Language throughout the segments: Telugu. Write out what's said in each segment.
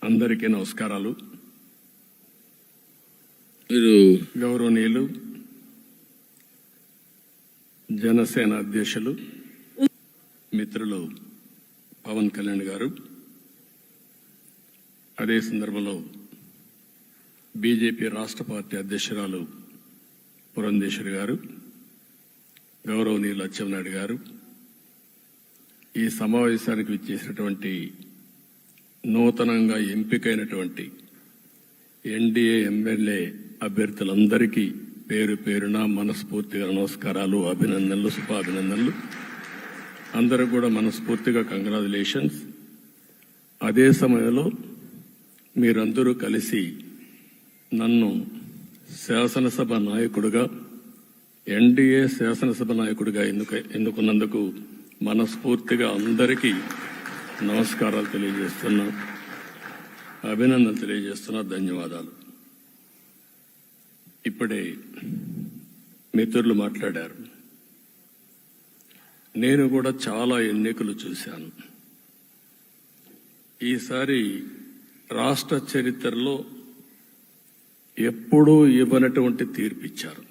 అందరికీ నమస్కారాలు. గౌరవనీయులు జనసేన అధ్యక్షులు మిత్రులు పవన్ కళ్యాణ్ గారు, అదే సందర్భంలో బీజేపీ రాష్ట్ర పార్టీ అధ్యక్షురాలు పురంధేశ్వరి గారు, గౌరవనీయులు అచ్చెన్నాయుడు గారు, ఈ సమావేశానికి విచ్చేసినటువంటి నూతనంగా ఎంపికైనటువంటి ఎన్డీఏ ఎమ్మెల్యే అభ్యర్థులందరికీ పేరు పేరున మనస్ఫూర్తిగా నమస్కారాలు, అభినందనలు, శుభాభినందనలు. అందరూ కూడా మనస్ఫూర్తిగా కంగ్రాచులేషన్స్. అదే సమయంలో మీరందరూ కలిసి నన్ను శాసనసభ నాయకుడిగా, ఎన్డీఏ శాసనసభ నాయకుడిగా ఎన్నుకున్నందుకు మనస్ఫూర్తిగా అందరికీ నమస్కారాలు తెలియజేస్తున్నా, అభినందనలు తెలియజేస్తున్నా, ధన్యవాదాలు. ఇప్పుడే మిత్రులు మాట్లాడారు. నేను కూడా చాలా ఎన్నికలు చూశాను. ఈసారి రాష్ట్ర చరిత్రలో ఎప్పుడూ ఇవ్వనటువంటి తీర్పు ఇచ్చారు.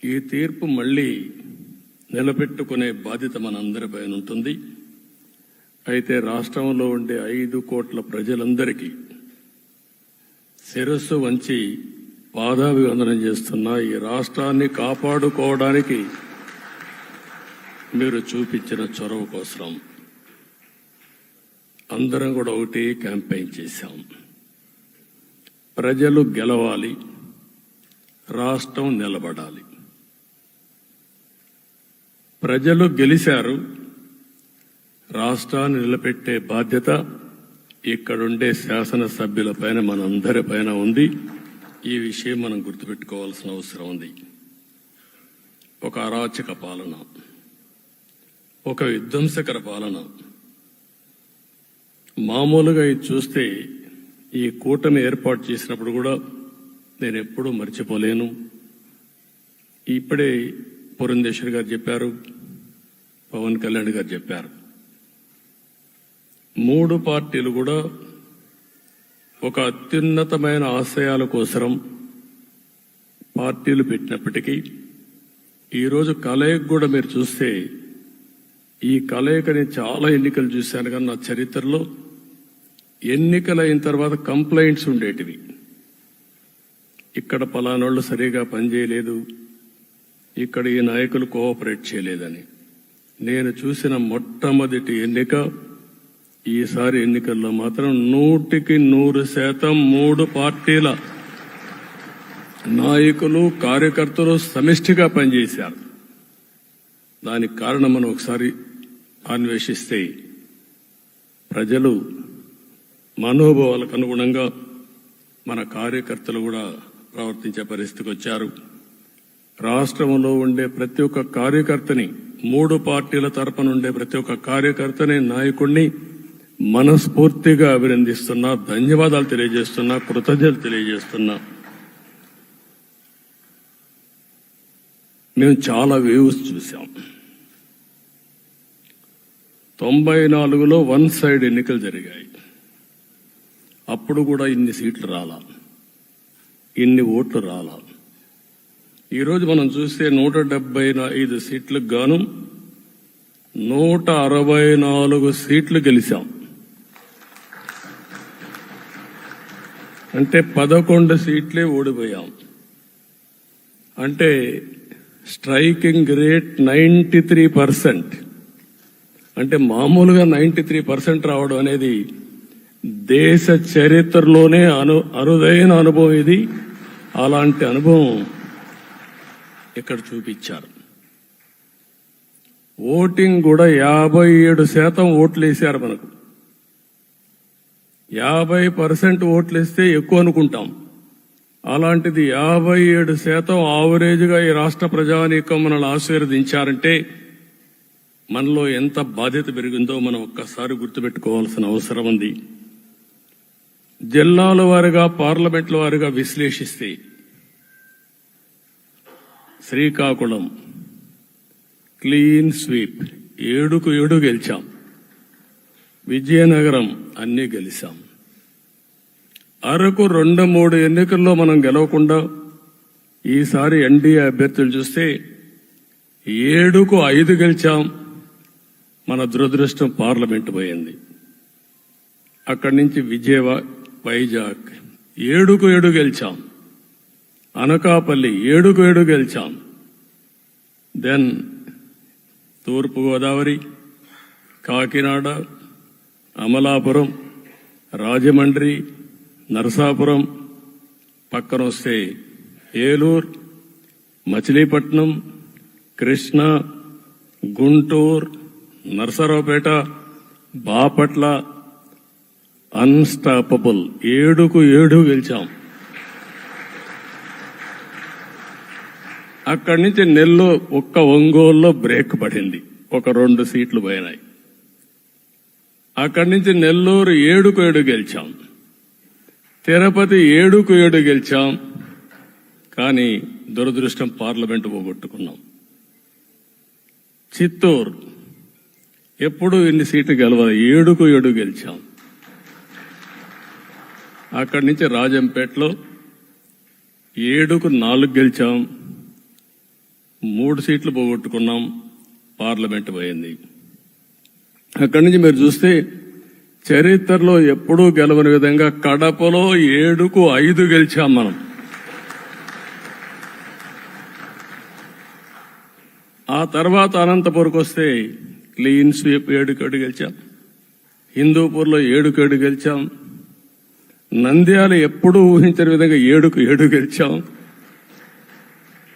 ఈ తీర్పు మళ్ళీ నిలబెట్టుకునే బాధ్యత మనందరిపైన ఉంటుంది. అయితే రాష్ట్రంలో ఉండే 5 కోట్ల ప్రజలందరికీ శిరస్సు వంచి పాదాభివందనం చేస్తున్నా. ఈ రాష్ట్రాన్ని కాపాడుకోవడానికి మీరు చూపించిన చొరవ కోసం అందరం కూడా ఒకటి క్యాంపెయిన్ చేశాం. ప్రజలు గెలవాలి, రాష్ట్రం నిలబడాలి. ప్రజలు గెలిచారు. రాష్ట్రాన్ని నిలబెట్టే బాధ్యత ఇక్కడుండే శాసనసభ్యులపైన, మనందరిపైన ఉంది. ఈ విషయం మనం గుర్తుపెట్టుకోవాల్సిన అవసరం ఉంది. ఒక అరాచక పాలన, ఒక విధ్వంసకర పాలన. మామూలుగా ఇది చూస్తే ఈ కూటమి ఏర్పాటు చేసినప్పుడు కూడా నేను ఎప్పుడూ మర్చిపోలేను. ఇప్పుడే పురంధేశ్వరి గారు చెప్పారు, పవన్ కళ్యాణ్ గారు చెప్పారు. 3 పార్టీలు కూడా ఒక అత్యున్నతమైన ఆశయాల కోసం పార్టీలు పెట్టినప్పటికీ ఈరోజు కలయిక కూడా మీరు చూస్తే, ఈ కలయికని చాలా ఎన్నికలు చూశాను కానీ నా చరిత్రలో ఎన్నికలైన తర్వాత కంప్లైంట్స్ ఉండేటివి. ఇక్కడ పలానోళ్ళు సరిగా పనిచేయలేదు, ఇక్కడ ఈ నాయకులు కోఆపరేట్ చేయలేదని. నేను చూసిన మొట్టమొదటి ఎన్నిక, ఈసారి ఎన్నికల్లో మాత్రం 100% 3 పార్టీల నాయకులు, కార్యకర్తలు సమిష్టిగా పనిచేశారు. దానికి కారణం మనం ఒకసారి అన్వేషిస్తే, ప్రజలు మనోభావాలకు అనుగుణంగా మన కార్యకర్తలు కూడా ప్రవర్తించే పరిస్థితికి వచ్చారు. రాష్ట్రంలో ఉండే ప్రతి ఒక్క కార్యకర్తని, 3 పార్టీల తరపున ఉండే ప్రతి ఒక్క కార్యకర్తని, నాయకుడిని మనస్ఫూర్తిగా అభినందిస్తున్నా, ధన్యవాదాలు తెలియజేస్తున్నా, కృతజ్ఞతలు తెలియజేస్తున్నా. మేము చాలా వేవ్స్ చూసాం. 94లో 1 సైడ్ ఎన్నికలు జరిగాయి. అప్పుడు కూడా ఇన్ని సీట్లు రాలా, ఇన్ని ఓట్లు రాలా. ఈరోజు మనం చూస్తే 175 సీట్లకు గాను 164 సీట్లు గెలిచాం. అంటే 11 సీట్లే ఓడిపోయాం. అంటే స్ట్రైకింగ్ రేట్ 93%. అంటే మామూలుగా 93% రావడం అనేది దేశ చరిత్రలోనే అరుదైన అనుభవం ఇది. అలాంటి అనుభవం ఇక్కడ చూపించారు. ఓటింగ్ కూడా 57% ఓట్లు వేశారు. మనకు 50% ఓట్లు వేస్తే ఎక్కువ అనుకుంటాం. అలాంటిది 57% ఆవరేజ్గా ఈ రాష్ట్ర ప్రజానీకం మనల్ని ఆశీర్వదించారంటే మనలో ఎంత బాధ్యత పెరిగిందో మనం ఒక్కసారి గుర్తుపెట్టుకోవాల్సిన అవసరం ఉంది. జిల్లాల వారీగా, పార్లమెంట్ల వారీగా విశ్లేషిస్తే శ్రీకాకుళం క్లీన్ స్వీప్, 7కు 7 గెలిచాం. విజయనగరం అన్నీ గెలిచాం. అరకు 2-3 ఎన్నికల్లో మనం గెలవకుండా ఈసారి ఎన్డీఏ అభ్యర్థులు చూస్తే 7కు 5 గెలిచాం. మన దురదృష్టం పార్లమెంట్ పోయింది. అక్కడి నుంచి వైజాగ్ 7కు 7 గెలిచాం. అనకాపల్లి 7కు 7 గెలిచాం. దెన్ తూర్పుగోదావరి, కాకినాడ, అమలాపురం, రాజమండ్రి, నరసాపురం, పక్కన వస్తే ఏలూరు, మచిలీపట్నం, కృష్ణా, గుంటూరు, నరసరావుపేట, బాపట్ల అన్స్టాపబుల్ 7కు 7 గెలిచాం. అక్కడి నుంచి ఒక్క ఒంగోలులో బ్రేక్ పడింది, ఒక 2 సీట్లు పోయినాయి. అక్కడి నుంచి నెల్లూరు 7కు 7 గెలిచాం. తిరుపతి 7కు 7 గెలిచాం. కానీ దురదృష్టం పార్లమెంటు పోగొట్టుకున్నాం. చిత్తూరు ఎప్పుడు ఇన్ని సీట్లు గెలవాలి, 7కు 7 గెలిచాం. అక్కడి నుంచి రాజంపేటలో 7కు 4 గెలిచాం. 3 సీట్లు పోగొట్టుకున్నాం, పార్లమెంట్ పోయింది. అక్కడి నుంచి మీరు చూస్తే చరిత్రలో ఎప్పుడూ గెలవని విధంగా కడపలో 7కు 5 గెలిచాం మనం. ఆ తర్వాత అనంతపురకు వస్తే క్లీన్ స్వీప్ 7కు 7 గెలిచాం. హిందూపూర్లో 7కు 7 గెలిచాం. నంద్యాల ఎప్పుడూ ఊహించని విధంగా 7కు 7 గెలిచాం.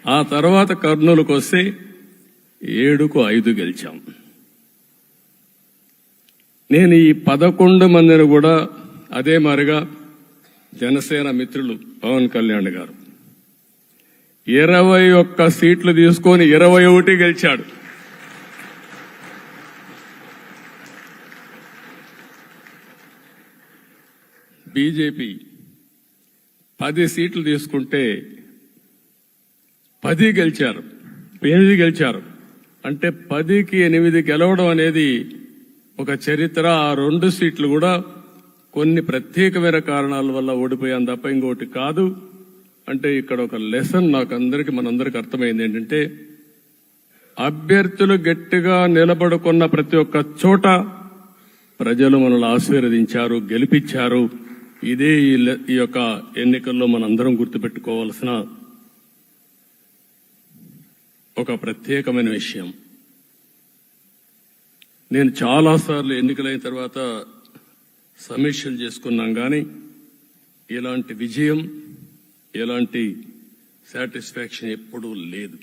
ఆ తర్వాత కర్నూలుకు వస్తే 7కు 5 గెలిచాం. నేను ఈ 11 మందిని కూడా అదే మారిగా జనసేన మిత్రులు పవన్ కళ్యాణ్ గారు 21 సీట్లు తీసుకొని 21 గెలిచాడు. బీజేపీ 10 సీట్లు తీసుకుంటే 10 గెలిచారు, 8 గెలిచారు. అంటే 10కి 8 గెలవడం అనేది ఒక చరిత్ర. ఆ 2 సీట్లు కూడా కొన్ని ప్రత్యేకమైన కారణాల వల్ల ఓడిపోయాం తప్ప ఇంకోటి కాదు. అంటే ఇక్కడ ఒక లెసన్ మనందరికీ అర్థమైంది ఏంటంటే, అభ్యర్థులు గట్టిగా నిలబడుకున్న ప్రతి ఒక్క చోట ప్రజలు మనల్ని ఆశీర్వదించారు, గెలిపించారు. ఇదే ఈ యొక్క ఎన్నికల్లో మనందరం గుర్తుపెట్టుకోవాల్సిన ఒక ప్రత్యేకమైన విషయం. నేను చాలాసార్లు ఎన్నికలైన తర్వాత సమీక్షలు చేసుకున్నాం, కానీ ఇలాంటి విజయం, ఎలాంటి సాటిస్ఫాక్షన్ ఎప్పుడూ లేదు.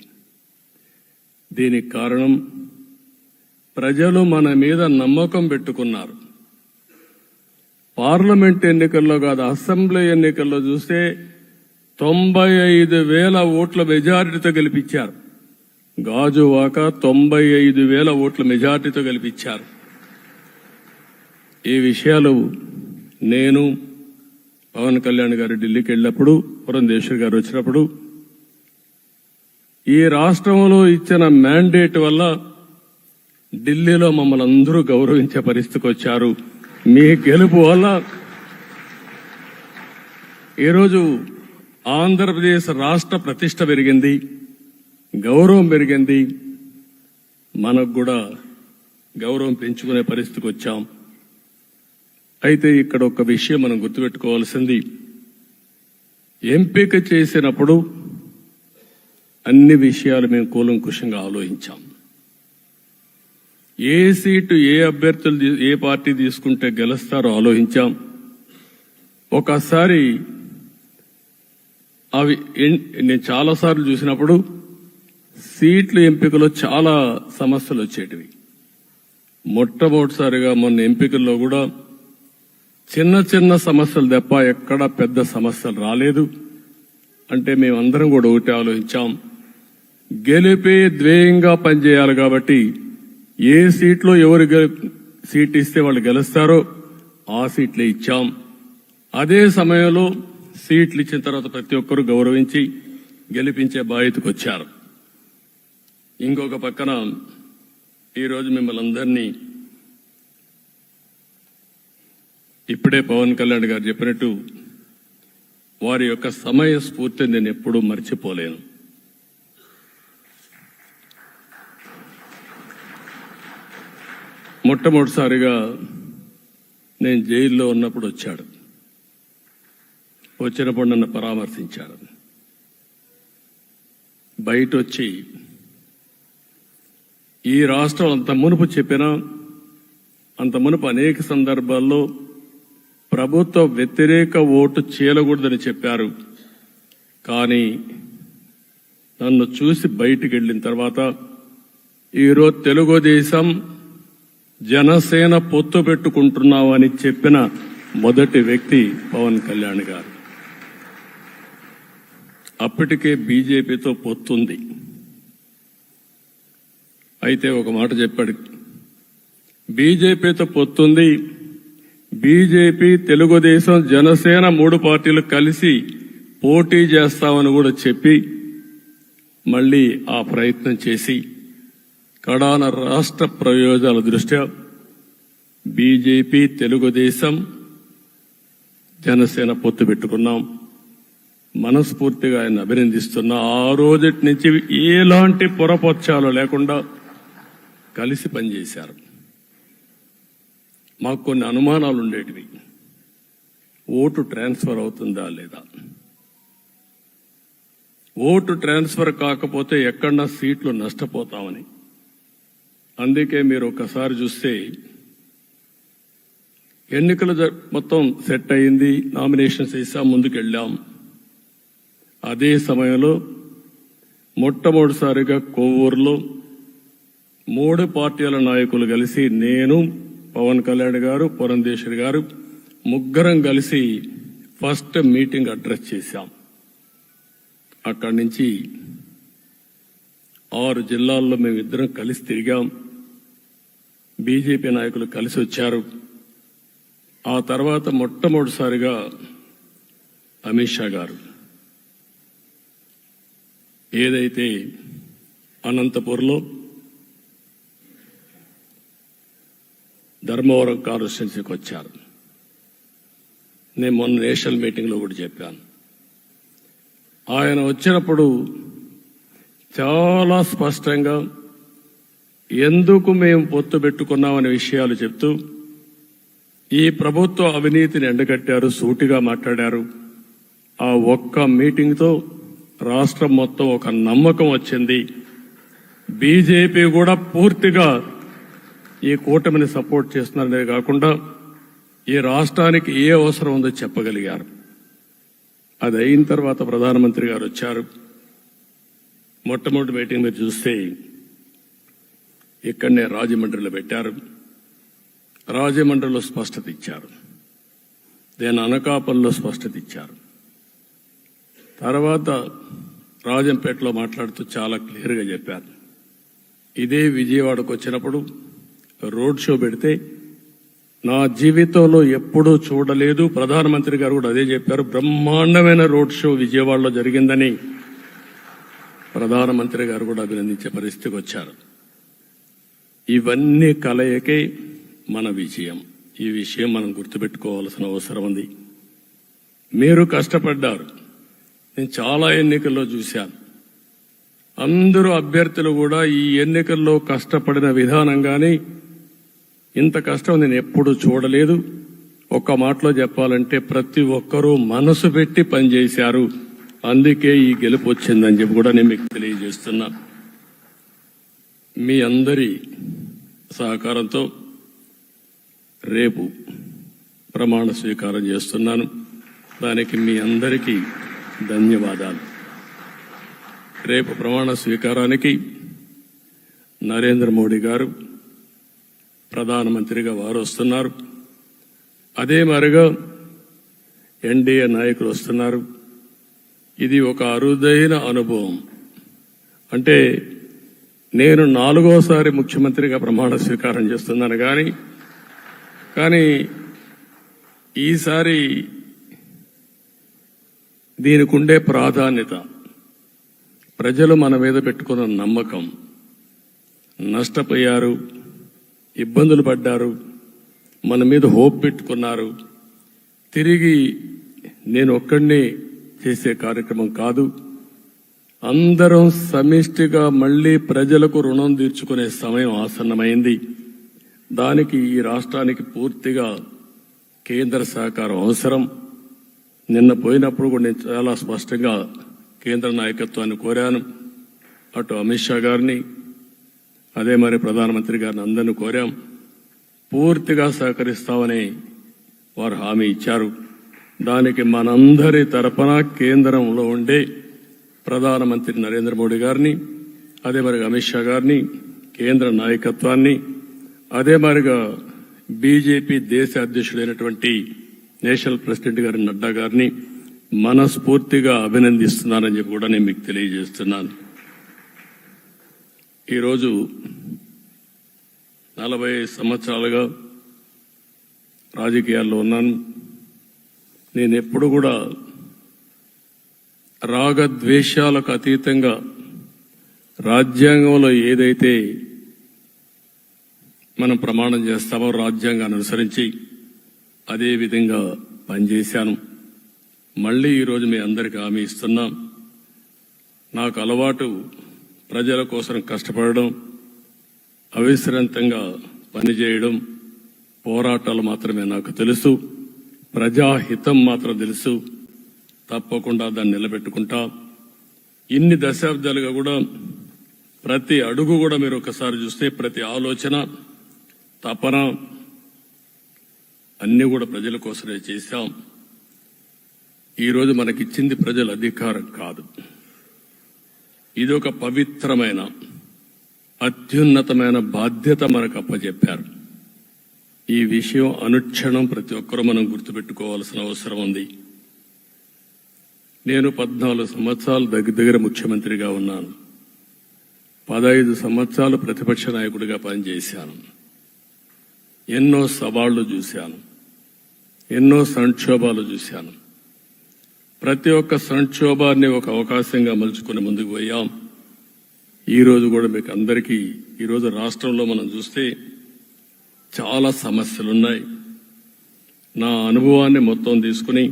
దీనికి కారణం ప్రజలు మన మీద నమ్మకం పెట్టుకున్నారు. పార్లమెంట్ ఎన్నికల్లో కాదు, అసెంబ్లీ ఎన్నికల్లో చూస్తే 95,000 ఓట్ల మెజారిటీతో గెలిపించారు. గాజువాక 95,000 ఓట్ల మెజార్టీతో గెలిపించారు. ఈ విషయాలు నేను పవన్ కళ్యాణ్ గారు ఢిల్లీకి వెళ్ళినప్పుడు, పురంధేశ్వరి గారు వచ్చినప్పుడు, ఈ రాష్ట్రంలో ఇచ్చిన మ్యాండేట్ వల్ల ఢిల్లీలో మమ్మల్ని అందరూ గౌరవించే పరిస్థితికి వచ్చారు. మీ గెలుపు వల్ల ఈరోజు ఆంధ్రప్రదేశ్ రాష్ట్ర ప్రతిష్ట పెరిగింది, గౌరవం పెరిగింది. మనకు కూడా గౌరవం పెంచుకునే పరిస్థితికి వచ్చాం. అయితే ఇక్కడ ఒక విషయం మనం గుర్తుపెట్టుకోవాల్సింది, ఎంపిక చేసినప్పుడు అన్ని విషయాలు మేము కూలంకుషంగా ఆలోచించాం. ఏ సీటు ఏ అభ్యర్థులు ఏ పార్టీ తీసుకుంటే గెలుస్తారో ఆలోచించాం. ఒకసారి అవి నేను చాలాసార్లు చూసినప్పుడు సీట్ల ఎంపికలో చాలా సమస్యలు వచ్చేటివి. మొట్టమొదటిసారిగా మొన్న ఎంపికల్లో కూడా చిన్న చిన్న సమస్యలు తప్ప ఎక్కడా పెద్ద సమస్యలు రాలేదు. అంటే మేమందరం కూడా ఒకటి ఆలోచించాం, గెలిపే ధ్యేయంగా పనిచేయాలి. కాబట్టి ఏ సీట్లో ఎవరు సీట్ ఇస్తే వాళ్ళు గెలుస్తారో ఆ సీట్లే ఇచ్చాం. అదే సమయంలో సీట్లు ఇచ్చిన తర్వాత ప్రతి ఒక్కరూ గౌరవించి గెలిపించే బాధ్యతకు వచ్చారు. ఇంకొక పక్కన ఈరోజు మిమ్మల్ని అందరినీ ఇప్పుడే పవన్ కళ్యాణ్ గారు చెప్పినట్టు వారి యొక్క సమయ స్ఫూర్తిని నేను ఎప్పుడూ మర్చిపోలేను. మొట్టమొదటిసారిగా నేను జైల్లో ఉన్నప్పుడు వచ్చాడు. వచ్చినప్పుడు నన్ను పరామర్శించాడు. బయట వచ్చి ఈ రాష్ట్రం అంత మునుపు చెప్పినా అంత మునుపు అనేక సందర్భాల్లో ప్రభుత్వ వ్యతిరేక ఓటు చేయకూడదని చెప్పారు. కానీ నన్ను చూసి బయటికి వెళ్ళిన తర్వాత ఈరోజు తెలుగుదేశం జనసేన పొత్తు పెట్టుకుంటున్నామని చెప్పిన మొదటి వ్యక్తి పవన్ కళ్యాణ్ గారు. అప్పటికే బీజేపీతో పొత్తుంది. అయితే ఒక మాట చెప్పాడు, బీజేపీతో పొత్తుంది, బీజేపీ తెలుగుదేశం జనసేన 3 పార్టీలు కలిసి పోటీ చేస్తామని కూడా చెప్పి మళ్లీ ఆ ప్రయత్నం చేసి కడాన రాష్ట్ర ప్రయోజనాల దృష్ట్యా బీజేపీ తెలుగుదేశం జనసేన పొత్తు పెట్టుకున్నాం. మనస్ఫూర్తిగా ఆయన అభినందిస్తున్నా. ఆ రోజటి నుంచి ఎలాంటి పొరపక్షాలు లేకుండా కలిసి పనిచేశారు. మాకు కొన్ని అనుమానాలు ఉండేటివి. ఓటు ట్రాన్స్ఫర్ అవుతుందా లేదా, ఓటు ట్రాన్స్ఫర్ కాకపోతే ఎక్కడన్నా సీట్లు నష్టపోతామని. అందుకే మీరు ఒకసారి చూస్తే ఎన్నికలు మొత్తం సెట్ అయింది, నామినేషన్స్ వేసాం, ముందుకెళ్ళాం. అదే సమయంలో మొట్టమొదటిసారిగా కొవ్వూరులో 3 పార్టీల నాయకులు కలిసి, నేను, పవన్ కళ్యాణ్ గారు, పురంధేశ్వరి గారు ముగ్గురం కలిసి ఫస్ట్ మీటింగ్ అడ్రస్ చేశాం. అక్కడి నుంచి 6 జిల్లాల్లో మేమిద్దరం కలిసి తిరిగాం. బీజేపీ నాయకులు కలిసి వచ్చారు. ఆ తర్వాత మొట్టమొదటిసారిగా అమిత్ షా గారు ఏదైతే అనంతపూర్లో ధర్మవరం కాన్స్టిట్యున్సీకి వచ్చారు. నేను మొన్న నేషనల్ మీటింగ్లో కూడా చెప్పాను. ఆయన వచ్చినప్పుడు చాలా స్పష్టంగా ఎందుకు మేము పొత్తు పెట్టుకున్నామనే విషయాలు చెప్తూ ఈ ప్రభుత్వ అవినీతిని ఎండగట్టారు, సూటిగా మాట్లాడారు. ఆ ఒక్క మీటింగ్తో రాష్ట్రం మొత్తం ఒక నమ్మకం వచ్చింది. బీజేపీ కూడా పూర్తిగా ఈ కూటమిని సపోర్ట్ చేస్తున్నారనే కాకుండా ఈ రాష్ట్రానికి ఏ అవసరం ఉందో చెప్పగలిగారు. అది అయిన తర్వాత ప్రధానమంత్రి గారు వచ్చారు. మొట్టమొదటి మీటింగ్ మీరు చూస్తే ఇక్కడనే రాజమండ్రిలో పెట్టారు. రాజమండ్రిలో స్పష్టత ఇచ్చారు. దేని అనకాపల్లిలో స్పష్టత ఇచ్చారు. తర్వాత రాజంపేటలో మాట్లాడుతూ చాలా క్లియర్గా చెప్పారు. ఇదే విజయవాడకు వచ్చినప్పుడు రోడ్ షో పెడితే నా జీవితంలో ఎప్పుడూ చూడలేదు, ప్రధానమంత్రి గారు కూడా అదే చెప్పారు, బ్రహ్మాండమైన రోడ్ షో విజయవాడలో జరిగిందని ప్రధానమంత్రి గారు కూడా అభినందించే పరిస్థితికి వచ్చారు. ఇవన్నీ కలయికే మన విజయం. ఈ విషయం మనం గుర్తుపెట్టుకోవాల్సిన అవసరం ఉంది. మీరు కష్టపడ్డారు. నేను చాలా ఎన్నికల్లో చూశాను. అందరూ అభ్యర్థులు కూడా ఈ ఎన్నికల్లో కష్టపడిన విధానం కానీ ఇంత కష్టం నేను ఎప్పుడూ చూడలేదు. ఒక్క మాటలో చెప్పాలంటే ప్రతి ఒక్కరూ మనసు పెట్టి పనిచేశారు. అందుకే ఈ గెలుపు వచ్చిందని చెప్పి కూడా నేను మీకు తెలియజేస్తున్నా. మీ అందరి సహకారంతో రేపు ప్రమాణ స్వీకారం చేస్తున్నాను. దానికి మీ అందరికీ ధన్యవాదాలు. రేపు ప్రమాణ స్వీకారానికి నరేంద్ర మోడీ గారు ప్రధానమంత్రిగా వారు వస్తున్నారు. అదే మరిగా ఎన్డీఏ నాయకులు వస్తున్నారు. ఇది ఒక అరుదైన అనుభవం. అంటే నేను 4వసారి ముఖ్యమంత్రిగా ప్రమాణ స్వీకారం చేస్తున్నాను. కానీ ఈసారి దీనికి ఉండే ప్రాధాన్యత, ప్రజలు మన మీద పెట్టుకున్న నమ్మకం, నష్టపోయారు, ఇబ్బందులు పడ్డారు, మన మీద హోప్ పెట్టుకున్నారు. తిరిగి నేను ఒక్కడినే చేసే కార్యక్రమం కాదు. అందరం సమిష్టిగా మళ్లీ ప్రజలకు రుణం తీర్చుకునే సమయం ఆసన్నమైంది. దానికి ఈ రాష్ట్రానికి పూర్తిగా కేంద్ర సహకారం అవసరం. నిన్న పోయినప్పుడు కూడా నేను చాలా స్పష్టంగా కేంద్ర నాయకత్వాన్ని కోరాను. అటు అమిత్ షా గారిని, అదే మరి ప్రధానమంత్రి గారిని అందరినీ కోరాం. పూర్తిగా సహకరిస్తామని వారు హామీ ఇచ్చారు. దానికి మనందరి తరపున కేంద్రంలో ఉండే ప్రధానమంత్రి నరేంద్ర మోడీ గారిని, అదే మరి అమిత్ షా గారిని, కేంద్ర నాయకత్వాన్ని, అదే మరిగా బీజేపీ దేశ అధ్యక్షుడైనటువంటి నేషనల్ ప్రెసిడెంట్ గారి నడ్డా గారిని మనస్ఫూర్తిగా అభినందిస్తున్నానని చెప్పి కూడా నేను మీకు తెలియజేస్తున్నాను. ఈరోజు 40 సంవత్సరాలుగా రాజకీయాల్లో ఉన్నాను. నేను ఎప్పుడు కూడా రాగద్వేషాలకు అతీతంగా రాజ్యాంగంలో ఏదైతే మనం ప్రమాణం చేస్తామో రాజ్యాంగాన్ని అనుసరించి అదే విధంగా పనిచేశాను. మళ్లీ ఈరోజు మీ అందరికీ హామీ ఇస్తున్నాం. నాకు అలవాటు ప్రజల కోసం కష్టపడడం, అవిశ్రాంతంగా పనిచేయడం, పోరాటాలు మాత్రమే నాకు తెలుసు. ప్రజాహితం మాత్రం తెలుసు. తప్పకుండా దాన్ని నిలబెట్టుకుంటా. ఇన్ని దశాబ్దాలుగా కూడా ప్రతి అడుగు కూడా మీరు ఒకసారి చూస్తే ప్రతి ఆలోచన, తపన అన్ని కూడా ప్రజల కోసమే చేశాం. ఈరోజు మనకిచ్చింది ప్రజల అధికారం కాదు. ఇది ఒక పవిత్రమైన అత్యున్నతమైన బాధ్యత మనకు అప్పచెప్పారు. ఈ విషయం అనుక్షణం ప్రతి ఒక్కరూ మనం గుర్తుపెట్టుకోవాల్సిన అవసరం ఉంది. నేను 14 సంవత్సరాలు దగ్గర ముఖ్యమంత్రిగా ఉన్నాను. 15 సంవత్సరాలు ప్రతిపక్ష నాయకుడిగా పనిచేశాను. ఎన్నో సవాళ్లు చూశాను, ఎన్నో సంక్షోభాలు చూశాను. ప్రతి ఒక్క సంక్షోభాన్ని ఒక అవకాశంగా మలుచుకుని ముందుకు పోయాం. ఈరోజు కూడా మీకు అందరికీ ఈరోజు రాష్ట్రంలో మనం చూస్తే చాలా సమస్యలున్నాయి. నా అనుభవాన్ని మొత్తం తీసుకుని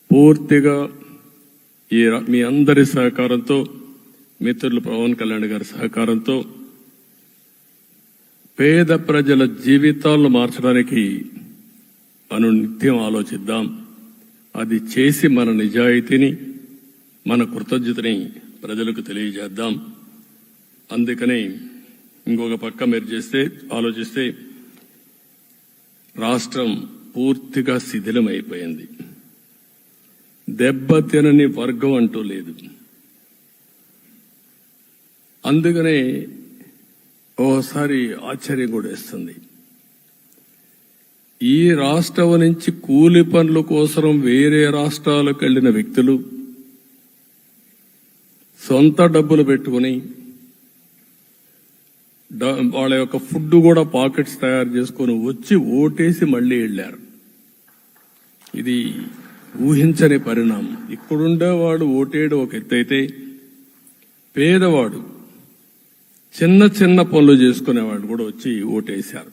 పూర్తిగా మీ అందరి సహకారంతో, మిత్రులు పవన్ కళ్యాణ్ గారి సహకారంతో పేద ప్రజల జీవితాలను మార్చడానికి మనం నిత్యం ఆలోచిద్దాం. అది చేసి మన నిజాయితీని, మన కృతజ్ఞతని ప్రజలకు తెలియజేద్దాం. అందుకని ఇంకొక పక్క మీరు ఆలోచిస్తే రాష్ట్రం పూర్తిగా శిథిలమైపోయింది. దెబ్బతినని వర్గం అంటూ లేదు. అందుకనే ఓసారి ఆశ్చర్యం కూడా వేస్తుంది. ఈ రాష్ట్రం నుంచి కూలి పనుల కోసం వేరే రాష్ట్రాలకు వెళ్లిన వ్యక్తులు సొంత డబ్బులు పెట్టుకుని వాళ్ళ యొక్క ఫుడ్ కూడా పాకెట్స్ తయారు చేసుకుని వచ్చి ఓటేసి మళ్లీ వెళ్లారు. ఇది ఊహించని పరిణామం. ఇక్కడుండేవాడు ఓటేయడం ఒక ఎత్తైతే, పేదవాడు చిన్న చిన్న పనులు చేసుకునేవాడు కూడా వచ్చి ఓటేశారు.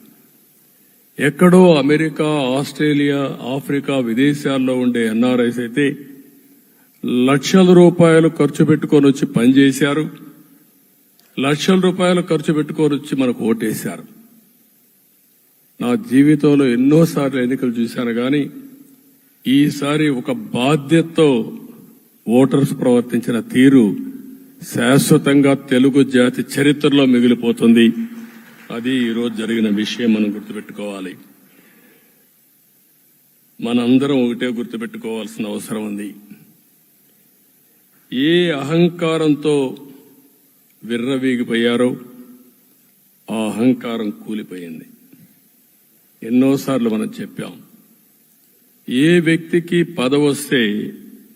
ఎక్కడో అమెరికా, ఆస్ట్రేలియా, ఆఫ్రికా విదేశాల్లో ఉండే ఎన్ఆర్ఐస్ అయితే లక్షల రూపాయలు ఖర్చు పెట్టుకొని వచ్చి పనిచేశారు. లక్షల రూపాయలు ఖర్చు పెట్టుకొని వచ్చి మనకు ఓటేశారు. నా జీవితంలో ఎన్నోసార్లు ఎన్నికలు చూశాను, కానీ ఈసారి ఒక బాధ్యతతో ఓటర్స్ ప్రవర్తించిన తీరు శాశ్వతంగా తెలుగు జాతి చరిత్రలో మిగిలిపోతుంది. అది ఈరోజు జరిగిన విషయం మనం గుర్తుపెట్టుకోవాలి. మనందరం ఒకటే గుర్తుపెట్టుకోవాల్సిన అవసరం ఉంది. ఏ అహంకారంతో విర్రవీగిపోయారో ఆ అహంకారం కూలిపోయింది. ఎన్నోసార్లు మనం చెప్పాం, ఏ వ్యక్తికి పదవొస్తే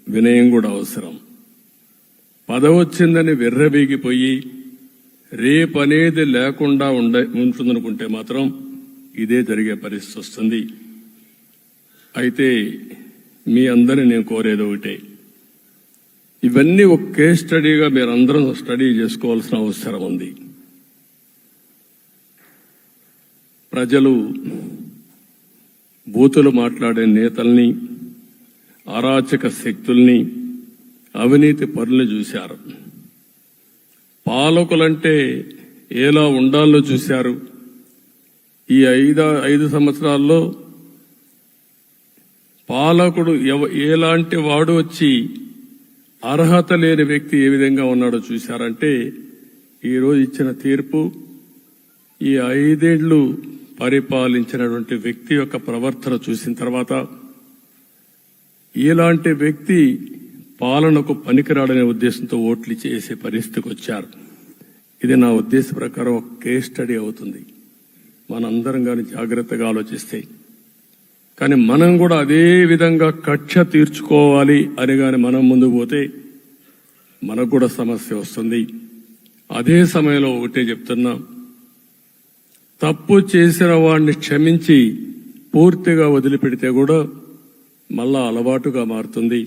వినయం కూడా అవసరం. పదవొచ్చిందని విర్రవీగిపోయి రేపనేది లేకుండా ఉంటుందనుకుంటే మాత్రం ఇదే జరిగే పరిస్థితి వస్తుంది. అయితే మీ అందరినీ నేను కోరేది ఒకటే, ఇవన్నీ ఒక కేస్ స్టడీగా మీరందరం స్టడీ చేసుకోవాల్సిన అవసరం ఉంది. ప్రజలు బూతులు మాట్లాడే నేతల్ని, అరాచక శక్తుల్ని, అవినీతి పరులు చూశారు. పాలకులంటే ఎలా ఉండాలో చూశారు. ఈ 5 సంవత్సరాల్లో పాలకుడు ఎలాంటి వాడు వచ్చి అర్హత లేని వ్యక్తి ఏ విధంగా ఉన్నాడో చూశారంటే, ఈరోజు ఇచ్చిన తీర్పు ఈ 5 ఏళ్లు పరిపాలించినటువంటి వ్యక్తి యొక్క ప్రవర్తన చూసిన తర్వాత ఇలాంటి వ్యక్తి పాలనకు పనికిరాడనే ఉద్దేశంతో ఓట్లు చేసే పరిస్థితికి వచ్చారు. ఇది నా ఉద్దేశ ప్రకారం ఒక కేస్ స్టడీ అవుతుంది, మనందరం కానీ జాగ్రత్తగా ఆలోచిస్తే. కానీ మనం కూడా అదే విధంగా కక్ష తీర్చుకోవాలి అని కానీ మనం ముందుకు పోతే మనకు కూడా సమస్య వస్తుంది. అదే సమయంలో ఒకటే చెప్తున్నా, తప్పు చేసిన వాడిని క్షమించి పూర్తిగా వదిలిపెడితే కూడా మళ్ళా అలవాటుగా మారుతుంది.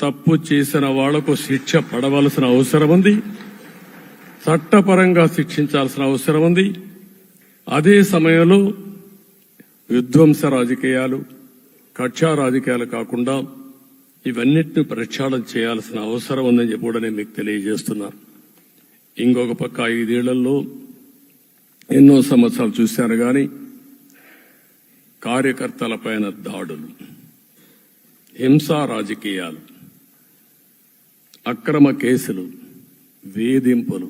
తప్పు చేసిన వాళ్లకు శిక్ష పడవలసిన అవసరం ఉంది, చట్టపరంగా శిక్షించాల్సిన అవసరం ఉంది. అదే సమయంలో విధ్వంస రాజకీయాలు, కక్షా రాజకీయాలు కాకుండా ఇవన్నిటిని ప్రక్షాళన చేయాల్సిన అవసరం ఉందని చెప్పి కూడా నేను మీకు తెలియజేస్తున్నాను. ఇంకొక పక్క 5 ఏళ్లలో ఎన్నో సంవత్సరాలు చూశాను కానీ కార్యకర్తలపైన దాడులు, హింసా రాజకీయాలు, అక్రమ కేసులు, వేధింపులు,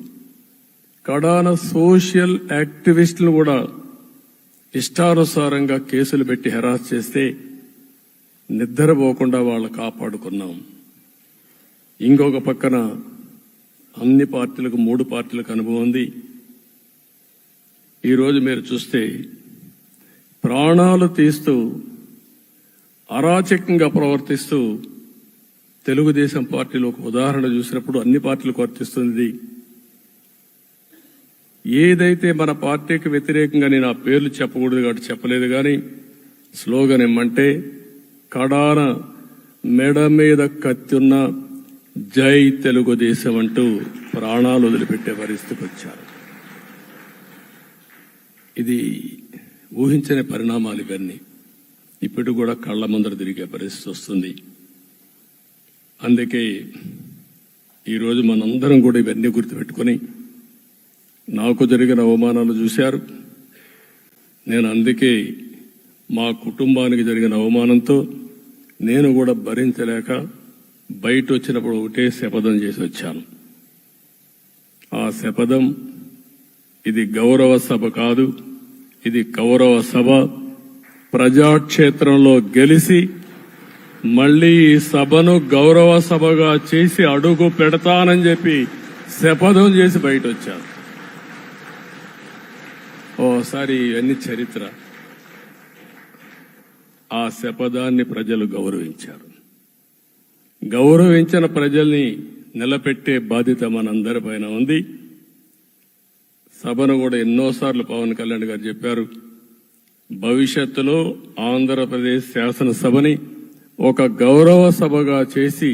కడాన సోషల్ యాక్టివిస్టులు కూడా ఇష్టానుసారంగా కేసులు పెట్టి హెరాస్ చేస్తే నిద్రపోకుండా వాళ్ళు కాపాడుకున్నాం. ఇంకొక పక్కన అన్ని పార్టీలకు 3 పార్టీలకు అనుభవం ఉంది. ఈరోజు మీరు చూస్తే ప్రాణాలు తీస్తూ అరాచకంగా ప్రవర్తిస్తూ తెలుగుదేశం పార్టీలో ఒక ఉదాహరణ చూసినప్పుడు అన్ని పార్టీలకు వర్తిస్తుంది. ఏదైతే మన పార్టీకి వ్యతిరేకంగా నేను ఆ పేర్లు చెప్పకూడదు కాబట్టి చెప్పలేదు, కానీ స్లోగన్ ఏమంటే కడాన మెడ మీద కత్తున్న జై తెలుగుదేశం అంటూ ప్రాణాలు వదిలిపెట్టే పరిస్థితికి వచ్చారు. ఇది ఊహించని పరిణామాలు. ఇవన్నీ ఇప్పుడు కూడా కళ్ల ముందర తిరిగే పరిస్థితి వస్తుంది. అందుకే ఈరోజు మనందరం కూడా ఇవన్నీ గుర్తుపెట్టుకుని, నాకు జరిగిన అవమానాలు చూశారు. నేను అందుకే మా కుటుంబానికి జరిగిన అవమానంతో నేను కూడా భరించలేక బయట వచ్చినప్పుడు ఒకటే శపథం చేసి వచ్చాను. ఆ శపథం, ఇది గౌరవ సభ కాదు, ఇది కౌరవ సభ. ప్రజాక్షేత్రంలో గెలిచి మళ్లీ ఈ సభను గౌరవ సభగా చేసి అడుగు పెడతానని చెప్పి శపథం చేసి బయట వచ్చాను. ఓసారి ఇవన్నీ చరిత్ర. ఆ శపథాన్ని ప్రజలు గౌరవించారు. గౌరవించిన ప్రజల్ని నిలబెట్టే బాధ్యత మనందరిపైన ఉంది. సభను కూడా ఎన్నోసార్లు పవన్ కళ్యాణ్ గారు చెప్పారు, భవిష్యత్తులో ఆంధ్రప్రదేశ్ శాసనసభని ఒక గౌరవ సభగా చేసి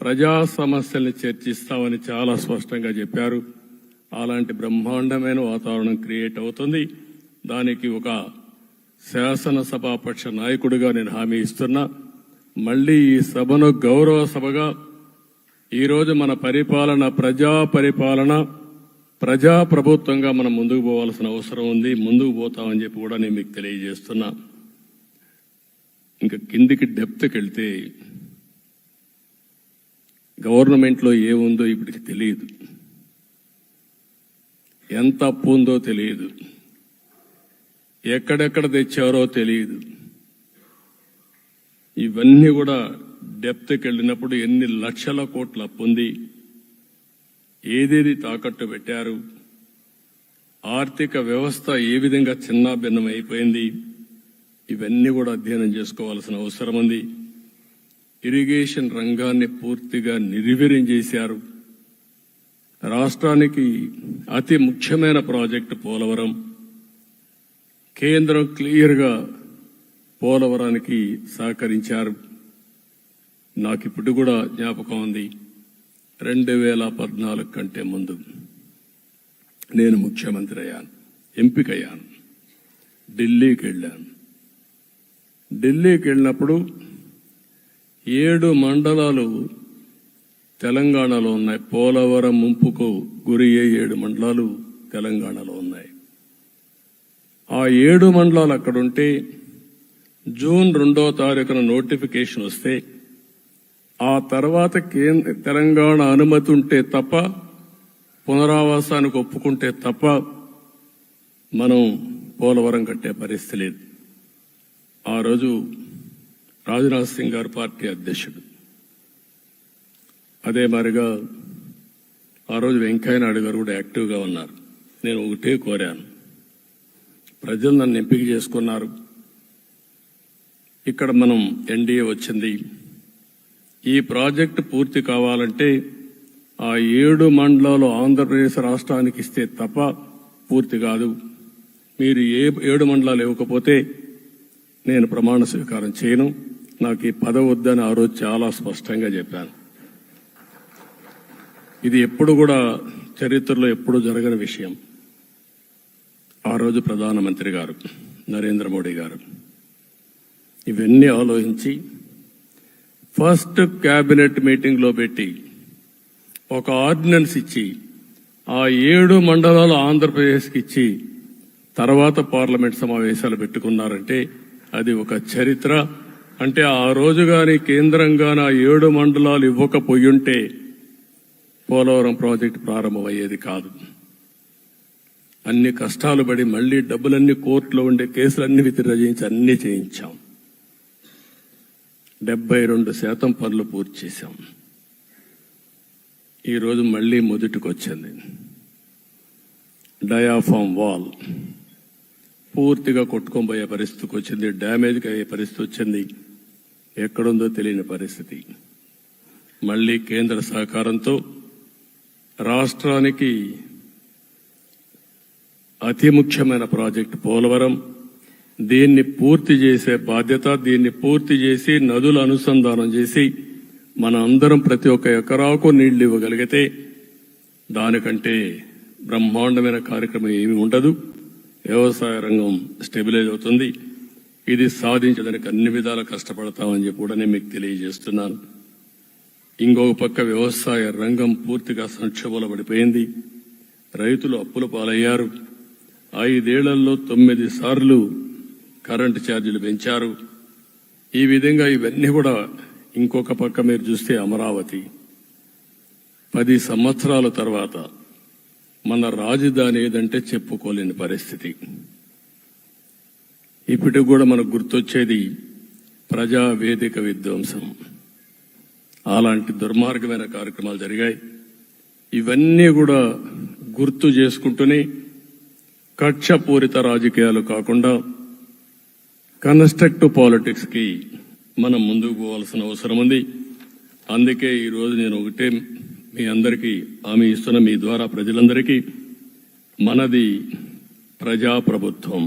ప్రజా సమస్యల్ని చర్చిస్తామని చాలా స్పష్టంగా చెప్పారు. అలాంటి బ్రహ్మాండమైన వాతావరణం క్రియేట్ అవుతుంది. దానికి ఒక శాసనసభాపక్ష నాయకుడిగా నేను హామీ ఇస్తున్నా. మళ్లీ ఈ సభను గౌరవ సభగా, ఈరోజు మన పరిపాలన ప్రజా పరిపాలన, ప్రజా ప్రభుత్వంగా మనం ముందుకు పోవాల్సిన అవసరం ఉంది. ముందుకు పోతామని చెప్పి కూడా నేను మీకు తెలియజేస్తున్నా. ఇంకా కిందికి డెప్త్కి వెళ్తే గవర్నమెంట్లో ఏముందో ఇప్పటికి తెలియదు, ఎంత అప్పు ఉందో తెలియదు, ఎక్కడెక్కడ తెచ్చారో తెలియదు. ఇవన్నీ కూడా డెప్త్కి వెళ్ళినప్పుడు ఎన్ని లక్షల కోట్ల అప్పు ఉంది, ఏదేది తాకట్టు పెట్టారు, ఆర్థిక వ్యవస్థ ఏ విధంగా చిన్నాభిన్నం అయిపోయింది, ఇవన్నీ కూడా అధ్యయనం చేసుకోవాల్సిన అవసరం ఉంది. ఇరిగేషన్ రంగాన్ని పూర్తిగా నిర్వీర్యం చేశారు. రాష్ట్రానికి అతి ముఖ్యమైన ప్రాజెక్టు పోలవరం. కేంద్రం క్లియర్గా పోలవరానికి సహకరించారు. నాకు ఇప్పుడు కూడా జ్ఞాపకం ఉంది, 2014 కంటే ముందు నేను ముఖ్యమంత్రి అయ్యాను, ఎంపికయ్యాను, ఢిల్లీకి వెళ్ళాను, ఢిల్లీకి వెళ్ళినప్పుడు 7 మండలాలు తెలంగాణలో ఉన్నాయి. పోలవరం ముంపుకు గురి అయ్యే 7 మండలాలు తెలంగాణలో ఉన్నాయి. ఆ 7 మండలాలు అక్కడుంటే జూన్ 2వ తారీఖున నోటిఫికేషన్ వస్తే ఆ తర్వాత తెలంగాణ అనుమతి ఉంటే తప్ప, పునరావాసానికి ఒప్పుకుంటే తప్ప మనం పోలవరం కట్టే పరిస్థితి లేదు. ఆ రోజు రాజ్నాథ్ సింగ్ గారు పార్టీ అధ్యక్షుడు. అదే మాదిరిగా ఆ రోజు వెంకయ్య నాయుడు గారు కూడా యాక్టివ్గా ఉన్నారు. నేను ఒకటే కోరాను, ప్రజలు నన్ను ఎంపిక చేసుకున్నారు, ఇక్కడ మనం ఎన్డీఏ వచ్చింది, ఈ ప్రాజెక్టు పూర్తి కావాలంటే ఆ 7 మండలాలు ఆంధ్రప్రదేశ్ రాష్ట్రానికి ఇస్తే తప్ప పూర్తి కాదు. మీరు 7 మండలాలు ఇవ్వకపోతే నేను ప్రమాణ స్వీకారం చేయను, నాకు ఈ పదవి వద్దని ఆ రోజు చాలా స్పష్టంగా చెప్పాను. ఇది ఎప్పుడు కూడా చరిత్రలో ఎప్పుడు జరగని విషయం. ఆ రోజు ప్రధానమంత్రి గారు నరేంద్ర మోడీ గారు ఇవన్నీ ఆలోచించి ఫస్ట్ క్యాబినెట్ మీటింగ్ లో పెట్టి ఒక ఆర్డినెన్స్ ఇచ్చి ఆ 7 మండలాలు ఆంధ్రప్రదేశ్కి ఇచ్చి తర్వాత పార్లమెంట్ సమావేశాలు పెట్టుకున్నారంటే అది ఒక చరిత్ర. అంటే ఆ రోజు గాని కేంద్రంగాన 7 మండలాలు ఇవ్వకపోయుంటే పోలవరం ప్రాజెక్టు ప్రారంభమయ్యేది కాదు. అన్ని కష్టాలు పడి మళ్లీ డబ్బులన్నీ కోర్టులో ఉండే కేసులన్నీ విత్డ్రా చేయించి అన్ని చేయించాం. 72% పనులు పూర్తి చేశాం. ఈరోజు మళ్లీ మొదటికి వచ్చింది. డయాఫామ్ వాల్ పూర్తిగా కొట్టుకోబోయే పరిస్థితికి వచ్చింది, డ్యామేజ్కి అయ్యే పరిస్థితి వచ్చింది, ఎక్కడుందో తెలియని పరిస్థితి. మళ్లీ కేంద్ర సహకారంతో రాష్ట్రానికి అతి ముఖ్యమైన ప్రాజెక్టు పోలవరం, దీన్ని పూర్తి చేసే బాధ్యత, దీన్ని పూర్తి చేసి నదుల అనుసంధానం చేసి మన అందరం ప్రతి ఒక్క ఎకరాకు నీళ్లు ఇవ్వగలిగితే దానికంటే బ్రహ్మాండమైన కార్యక్రమం ఏమీ ఉండదు. వ్యవసాయ రంగం స్టెబిలైజ్ అవుతుంది. ఇది సాధించడానికి అన్ని విధాలా కష్టపడతామని చెప్పి కూడా నేను మీకు తెలియజేస్తున్నాను. ఇంకొక పక్క వ్యవసాయ రంగం పూర్తిగా సంక్షోభంలో పడిపోయింది. రైతులు అప్పుల పాలయ్యారు. 5 ఏళ్లలో 9 సార్లు కరెంటు ఛార్జీలు పెంచారు. ఈ విధంగా ఇవన్నీ కూడా ఇంకొక పక్క మీరు చూస్తే అమరావతి 10 సంవత్సరాల తర్వాత మన రాజధాని ఏదంటే చెప్పుకోలేని పరిస్థితి. ఇప్పటికి కూడా మనకు గుర్తొచ్చేది ప్రజావేదిక విధ్వంసం. అలాంటి దుర్మార్గమైన కార్యక్రమాలు జరిగాయి. ఇవన్నీ కూడా గుర్తు చేసుకుంటూనే కక్షపూరిత రాజకీయాలు కాకుండా కన్స్ట్రక్టివ్ పాలిటిక్స్ కి మనం ముందుకు పోవాల్సిన అవసరం ఉంది. అందుకే ఈరోజు నేను ఒకటే మీ అందరికీ హామీ ఇస్తున్న, మీ ద్వారా ప్రజలందరికీ, మనది ప్రజాప్రభుత్వం.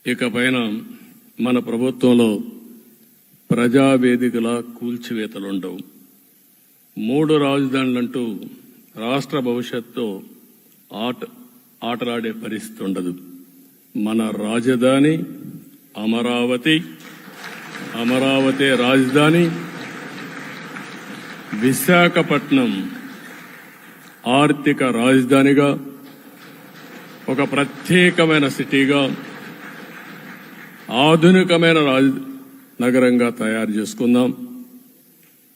ఇకపైన మన ప్రభుత్వంలో ప్రజావేదికల కూల్చివేతలుండవు. 3 రాజధానులంటూ రాష్ట్ర భవిష్యత్తు ఆటలాడే పరిస్థితి ఉండదు. మన రాజధాని అమరావతి, అమరావతి రాజధాని. విశాఖపట్నం ఆర్థిక రాజధానిగా, ఒక ప్రత్యేకమైన సిటీగా, ఆధునికమైన నగరంగా తయారు చేసుకుందాం.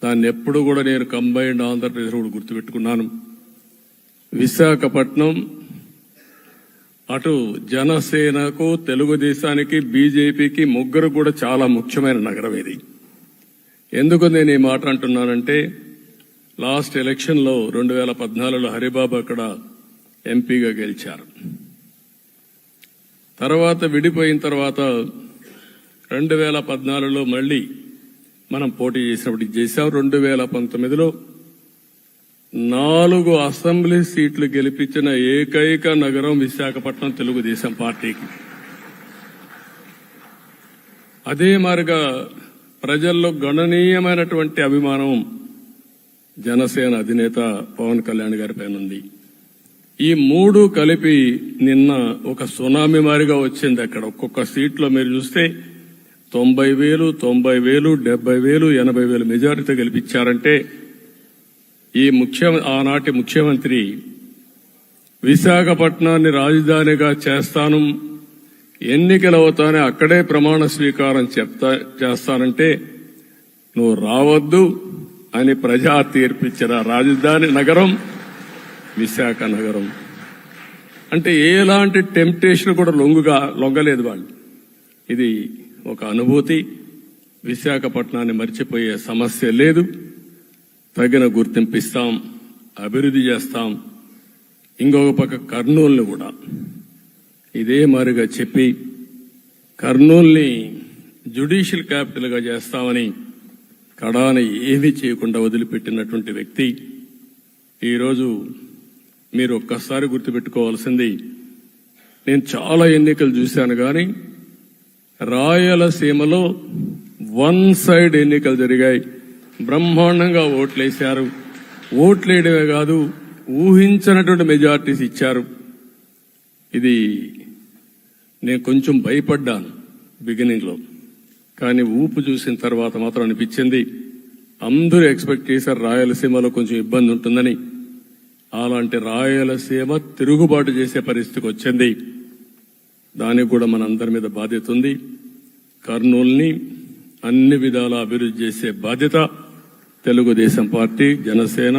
దాన్ని ఎప్పుడు కూడా నేను కంబైన్డ్ ఆంధ్రప్రదేశ్ కూడా గుర్తుపెట్టుకున్నాను. విశాఖపట్నం అటు జనసేనకు, తెలుగుదేశానికి, బీజేపీకి ముగ్గురు కూడా చాలా ముఖ్యమైన నగరం ఇది. ఎందుకు నేను ఈ మాట అంటున్నానంటే, లాస్ట్ ఎలక్షన్లో 2014లో హరిబాబు అక్కడ ఎంపీగా గెలిచారు. తర్వాత విడిపోయిన తర్వాత 2014లో మళ్లీ మనం పోటీ చేసినప్పుడు చేశాం. 2019లో 4 అసెంబ్లీ సీట్లు గెలిపించిన ఏకైక నగరం విశాఖపట్నం తెలుగుదేశం పార్టీకి. అదే మాదిరిగా ప్రజల్లో గణనీయమైనటువంటి అభిమానం జనసేన అధినేత పవన్ కళ్యాణ్ గారి పైన ఉంది. ఈ 3 కలిపి నిన్న ఒక సునామీ మారిగా వచ్చింది. అక్కడ ఒక్కొక్క సీట్లో మీరు చూస్తే 90,000, 90,000, 70,000, 80,000 మెజారిటీ గెలిపించారంటే ఆనాటి ముఖ్యమంత్రి విశాఖపట్నాన్ని రాజధానిగా చేస్తాను, ఎన్నికలవుతానే అక్కడే ప్రమాణ స్వీకారం చేస్తానంటే నువ్వు రావద్దు అని ప్రజా తీర్పిచ్చిన రాజధాని నగరం విశాఖ నగరం. అంటే ఎలాంటి టెంప్టేషన్ కూడా లొంగలేదు వాళ్ళు. ఇది ఒక అనుభూతి. విశాఖపట్నాన్ని మర్చిపోయే సమస్య లేదు. తగిన గుర్తింపు ఇస్తాం, అభివృద్ధి చేస్తాం. ఇంకొక పక్క కర్నూలుని కూడా ఇదే మాదిరిగా చెప్పి కర్నూలుని జ్యుడిషియల్ క్యాపిటల్గా చేస్తామని కడాని ఏమీ చేయకుండా వదిలిపెట్టినటువంటి వ్యక్తి. ఈరోజు మీరు ఒక్కసారి గుర్తుపెట్టుకోవాల్సింది, నేను చాలా ఎన్నికలు చూశాను కానీ రాయలసీమలో వన్ సైడ్ ఎన్నికలు జరిగాయి. బ్రహ్మాండంగా ఓట్లేశారు. ఓట్లేయడమే కాదు, ఊహించినటువంటి మెజార్టీస్ ఇచ్చారు. ఇది నేను కొంచెం భయపడ్డాను బిగినింగ్ లో, కానీ ఊపు చూసిన తర్వాత మాత్రం అనిపించింది అందరూ ఎక్స్పెక్ట్ చేశారు రాయలసీమలో కొంచెం ఇబ్బంది ఉంటుందని. అలాంటి రాయలసీమ తిరుగుబాటు చేసే పరిస్థితికి వచ్చింది. దానికి కూడా మనందరి మీద బాధ్యత ఉంది. కర్నూలుని అన్ని విధాలా అభివృద్ధి చేసే బాధ్యత Telugu Desam party, Janasena,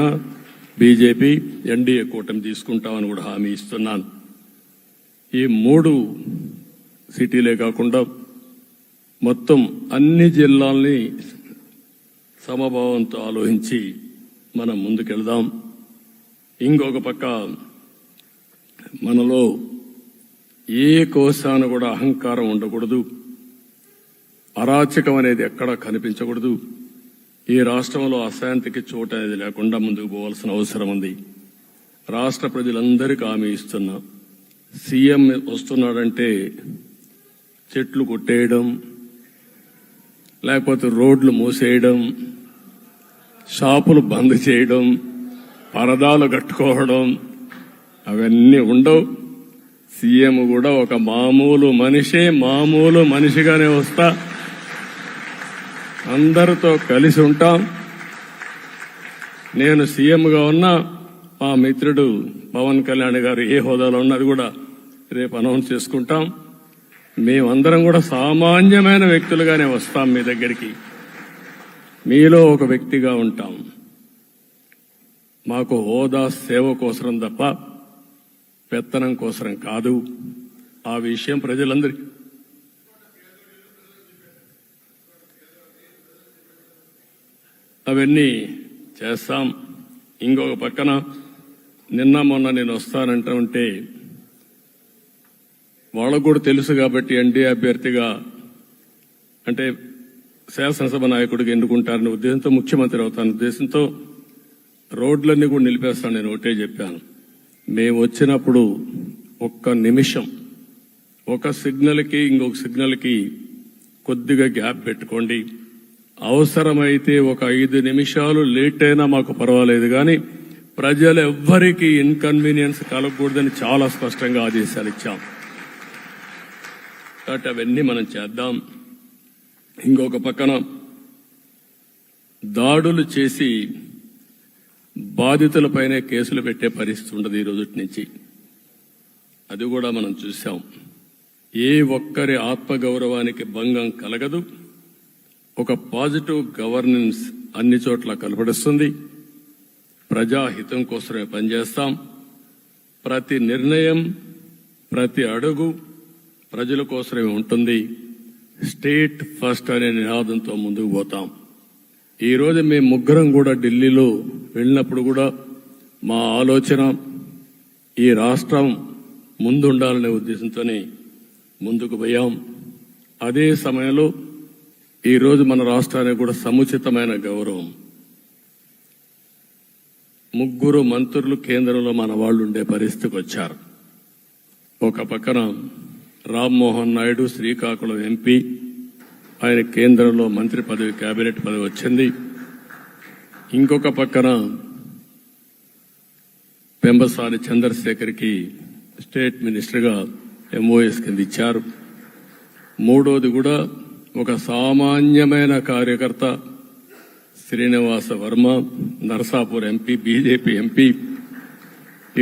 BJP, NDA కూటమి తీసుకుంటామని కూడా హామీ ఇస్తున్నాను. ఈ 3 సిటీలే కాకుండా మొత్తం అన్ని జిల్లాల్ని సమభావంతో ఆలోచించి మనం ముందుకెళ్దాం. ఇంకొక పక్క మనలో ఏ కోశాన కూడా అహంకారం ఉండకూడదు, అరాచకం అనేది ఎక్కడా కనిపించకూడదు. ఈ రాష్ట్రంలో అశాంతికి చోటు అనేది లేకుండా ముందుకు పోవాల్సిన అవసరం ఉంది. రాష్ట్ర ప్రజలందరికీ హామీ ఇస్తున్నా, సీఎం వస్తున్నాడంటే చెట్లు కొట్టేయడం, లేకపోతే రోడ్లు మూసేయడం, షాపులు బంద్ చేయడం, పరదాలు కట్టుకోవడం అవన్నీ ఉండవు. సీఎం కూడా ఒక మామూలు మనిషిగానే వస్తా, అందరితో కలిసి ఉంటాం. నేను సీఎంగా ఉన్నా మా మిత్రుడు పవన్ కళ్యాణ్ గారు ఏ హోదాలో ఉన్నది కూడా రేపు అనౌన్స్ చేసుకుంటాం. మేమందరం కూడా సామాన్యమైన వ్యక్తులుగానే వస్తాం మీ దగ్గరికి, మీలో ఒక వ్యక్తిగా ఉంటాం. మాకు హోదా సేవ కోసరం తప్ప పెత్తనం కోసరం కాదు. ఆ విషయం ప్రజలందరికీ అవన్నీ చేస్తాం. ఇంకొక పక్కన నిన్న మొన్న నేను వస్తానంటా ఉంటే వాళ్ళకు కూడా తెలుసు కాబట్టి ఎన్డీఏ అభ్యర్థిగా అంటే శాసనసభ నాయకుడికి ఎన్నుకుంటారనే ఉద్దేశంతో, ముఖ్యమంత్రి అవుతాను ఉద్దేశంతో రోడ్లన్నీ కూడా నిలిపేస్తాను. నేను ఒకటే చెప్పాను, మేము వచ్చినప్పుడు ఒక్క నిమిషం ఒక సిగ్నల్కి ఇంకొక సిగ్నల్కి కొద్దిగా గ్యాప్ పెట్టుకోండి, అవసరమైతే ఒక 5 నిమిషాలు లేట్ అయినా మాకు పర్వాలేదు, కానీ ప్రజలు ఎవ్వరికీ ఇన్కన్వీనియన్స్ కలగకూడదని చాలా స్పష్టంగా ఆదేశాలు ఇచ్చాం. కాబట్టి అవన్నీ మనం చేద్దాం. ఇంకొక పక్కన దాడులు చేసి బాధితులపైనే కేసులు పెట్టే పరిస్థితి ఉండదు ఈ రోజు నుంచి. అది కూడా మనం చూశాం. ఏ ఒక్కరి ఆత్మగౌరవానికి భంగం కలగదు. ఒక పాజిటివ్ గవర్నెన్స్ అన్ని చోట్ల కనపడుస్తుంది. ప్రజాహితం కోసమే పనిచేస్తాం. ప్రతి నిర్ణయం, ప్రతి అడుగు ప్రజల కోసమే ఉంటుంది. స్టేట్ ఫస్ట్ అనే నినాదంతో ముందుకు పోతాం. ఈరోజు మేము ముగ్గురం కూడా ఢిల్లీలో వెళ్ళినప్పుడు కూడా మా ఆలోచన ఈ రాష్ట్రం ముందుండాలనే ఉద్దేశంతోనే ముందుకు పోయాం. అదే సమయంలో ఈరోజు మన రాష్ట్రానికి కూడా సముచితమైన గౌరవం. 3 మంత్రులు కేంద్రంలో మన వాళ్ళు ఉండే పరిస్థితికి వచ్చారు. ఒక పక్కన రామ్మోహన్ నాయుడు శ్రీకాకుళం ఎంపీ, ఆయన కేంద్రంలో మంత్రి పదవి, కేబినెట్ పదవి వచ్చింది. ఇంకొక పక్కన పెంబసాని చంద్రశేఖర్కి స్టేట్ మినిస్టర్గా ఎంఓఎస్ కింద ఇచ్చారు. మూడోది కూడా ఒక సామాన్యమైన కార్యకర్త Srinivasa Varma, Narasapur MP, BJP MP,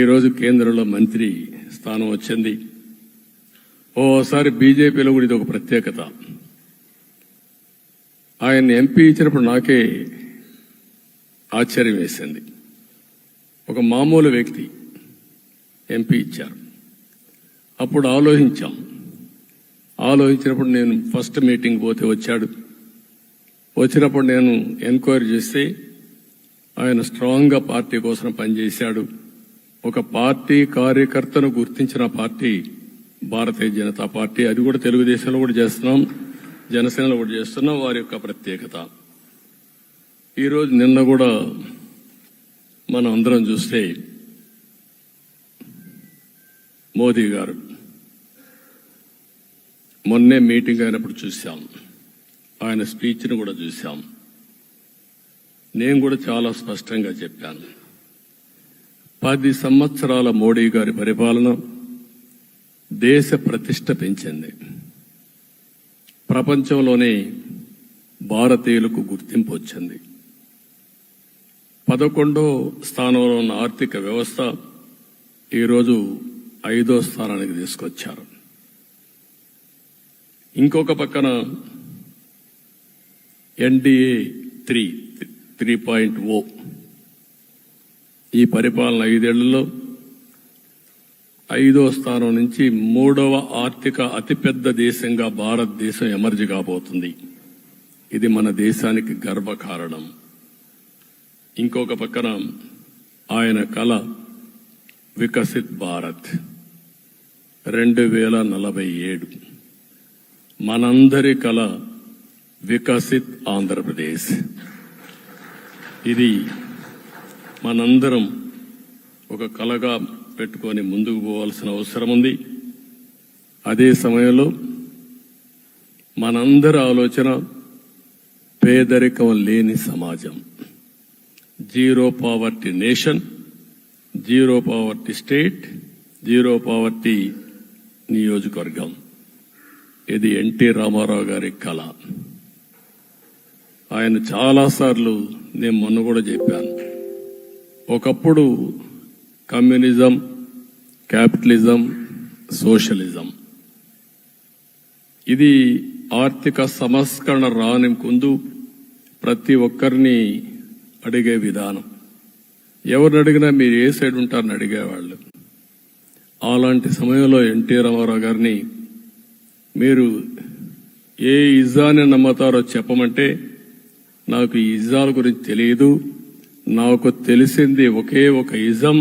ఈరోజు కేంద్రంలో మంత్రి స్థానం వచ్చింది. ఓసారి బీజేపీలో కూడా ఇది ఒక ప్రత్యేకత. ఆయన ఎంపీ ఇచ్చినప్పుడు నాకే ఆశ్చర్యం వేసింది. ఒక మామూలు వ్యక్తి ఎంపీ ఇచ్చారు. అప్పుడు ఆలోచించినప్పుడు నేను ఫస్ట్ మీటింగ్ పోతే వచ్చాడు. వచ్చినప్పుడు నేను ఎంక్వైరీ చేస్తే ఆయన స్ట్రాంగ్గా పార్టీ కోసం పనిచేశాడు. ఒక పార్టీ కార్యకర్తను గుర్తించిన పార్టీ భారతీయ జనతా పార్టీ. అది కూడా తెలుగుదేశంలో కూడా చేస్తున్నాం, జనసేనలో కూడా చేస్తున్నాం. వారి యొక్క ప్రత్యేకత. ఈరోజు నిన్న కూడా మనం అందరం చూస్తే మోదీ గారు మొన్నే మీటింగ్ అయినప్పుడు చూశాం, ఆయన స్పీచ్ను కూడా చూశాం. నేను కూడా చాలా స్పష్టంగా చెప్పాను, 10 సంవత్సరాల మోడీ గారి పరిపాలన దేశ ప్రతిష్ట పెంచింది. ప్రపంచంలోనే భారతీయులకు గుర్తింపు వచ్చింది. 11వ స్థానంలో ఉన్న ఆర్థిక వ్యవస్థ ఈరోజు 5వ స్థానానికి తీసుకొచ్చారు. ఇంకొక పక్కన ఎన్డీఏ 3.0 ఈ పరిపాలన 5 ఏళ్లలో 5వ స్థానం నుంచి 3వ ఆర్థిక అతిపెద్ద దేశంగా భారతదేశం ఎమర్జ్ కాబోతుంది. ఇది మన దేశానికి గర్వకారణం. ఇంకొక పక్కన ఆయన కళ వికసిత్ భారత్ 2047, మనందరి కళ వికసిత్ ఆంధ్రప్రదేశ్. ఇది మనందరం ఒక కళగా పెట్టుకొని ముందుకు పోవాల్సిన అవసరం ఉంది. అదే సమయంలో మనందరి ఆలోచన పేదరికం లేని సమాజం, zero poverty nation, zero poverty state, zero poverty నియోజకవర్గం. ఇది ఎన్టీ రామారావు గారి కళ. ఆయన చాలాసార్లు నేను మొన్న కూడా చెప్పాను, ఒకప్పుడు కమ్యూనిజం, క్యాపిటలిజం, సోషలిజం ఇది ఆర్థిక సంస్కరణ రాని ముందు ప్రతి ఒక్కరిని అడిగే విధానం. ఎవరిని అడిగినా మీరు ఏ సైడ్ ఉంటారని అడిగేవాళ్ళు. అలాంటి సమయంలో ఎన్టీ రామారావు గారిని మీరు ఏ ఇజాన్ని నమ్ముతారో చెప్పమంటే, నాకు ఈ ఇజాల గురించి తెలియదు, నాకు తెలిసింది ఒకే ఒక ఇజం,